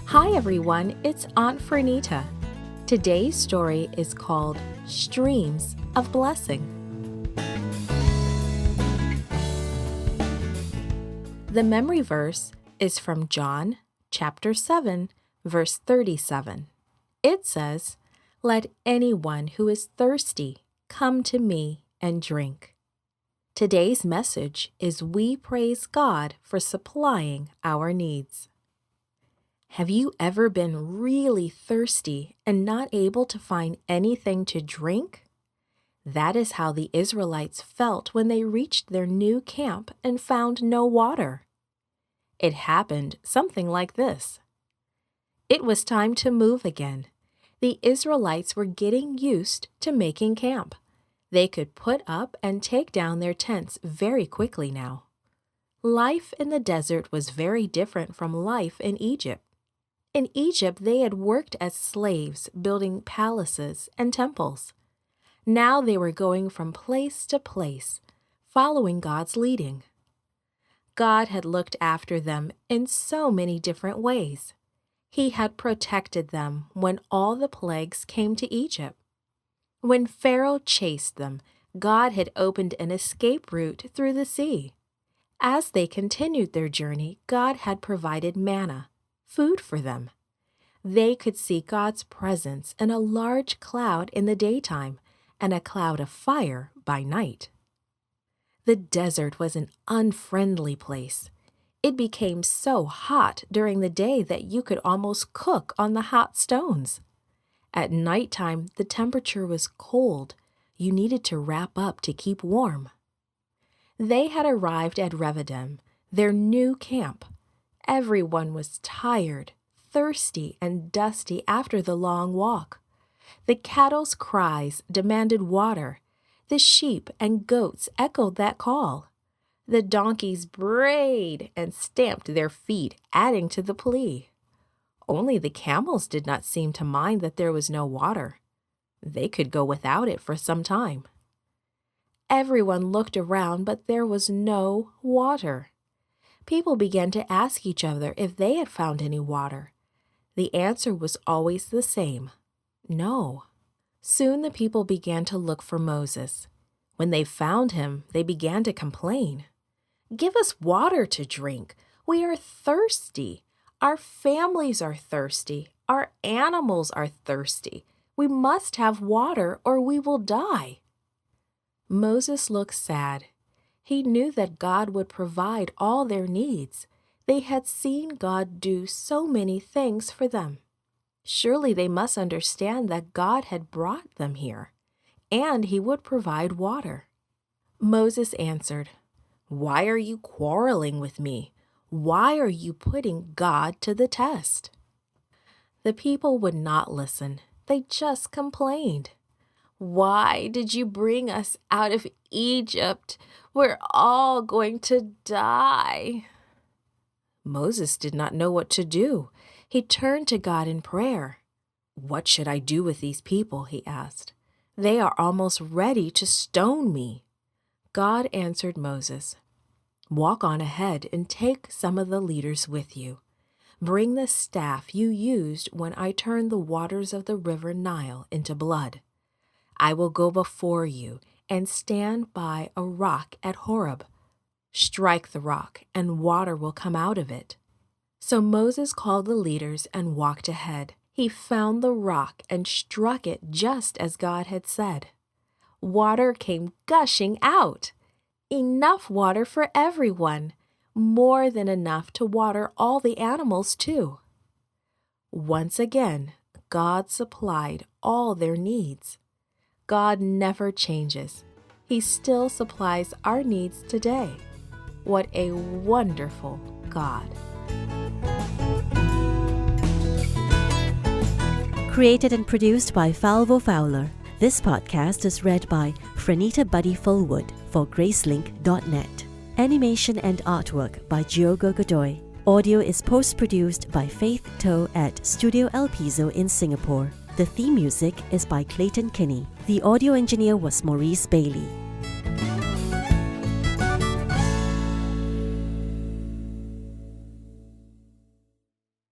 Hi everyone, it's Aunt Fernita. Today's story is called Streams of Blessing. The memory verse is from John chapter 7, verse 37. It says, "Let anyone who is thirsty come to me and drink." Today's message is we praise God for supplying our needs. Have you ever been really thirsty and not able to find anything to drink? That is how the Israelites felt when they reached their new camp and found no water. It happened something like this. It was time to move again. The Israelites were getting used to making camp. They could put up and take down their tents very quickly now. Life in the desert was very different from life in Egypt. In Egypt, they had worked as slaves, building palaces and temples. Now they were going from place to place, following God's leading. God had looked after them in so many different ways. He had protected them when all the plagues came to Egypt. When Pharaoh chased them, God had opened an escape route through the sea. As they continued their journey, God had provided manna, food for them. They could see God's presence in a large cloud in the daytime and a cloud of fire by night. The desert was an unfriendly place. It became so hot during the day that you could almost cook on the hot stones. At nighttime, the temperature was cold. You needed to wrap up to keep warm. They had arrived at Rephidim, their new camp. Everyone was tired, thirsty, and dusty after the long walk. The cattle's cries demanded water. The sheep and goats echoed that call. The donkeys brayed and stamped their feet, adding to the plea. Only the camels did not seem to mind that there was no water. They could go without it for some time. Everyone looked around, but there was no water. People began to ask each other if they had found any water. The answer was always the same: no. Soon the people began to look for Moses. When they found him, they began to complain. "Give us water to drink. We are thirsty. Our families are thirsty. Our animals are thirsty. We must have water or we will die." Moses looked sad. He knew that God would provide all their needs. They had seen God do so many things for them. Surely they must understand that God had brought them here, and He would provide water. Moses answered, "Why are you quarreling with me? Why are you putting God to the test?" The people would not listen. They just complained. "Why did you bring us out of Egypt? We're all going to die." Moses did not know what to do. He turned to God in prayer. "What should I do with these people?" he asked. "They are almost ready to stone me." God answered Moses, "Walk on ahead and take some of the leaders with you. Bring the staff you used when I turned the waters of the river Nile into blood. I will go before you and stand by a rock at Horeb. Strike the rock, and water will come out of it." So Moses called the leaders and walked ahead. He found the rock and struck it just as God had said. Water came gushing out. Enough water for everyone. More than enough to water all the animals too. Once again, God supplied all their needs. God never changes. He still supplies our needs today. What a wonderful God. Created and produced by Falvo Fowler. This podcast is read by Franita Buddy Fullwood for Gracelink.net. Animation and artwork by Diogo Godoy. Audio is post-produced by Faith To at Studio El Piso in Singapore. The theme music is by Clayton Kinney. The audio engineer was Maurice Bailey.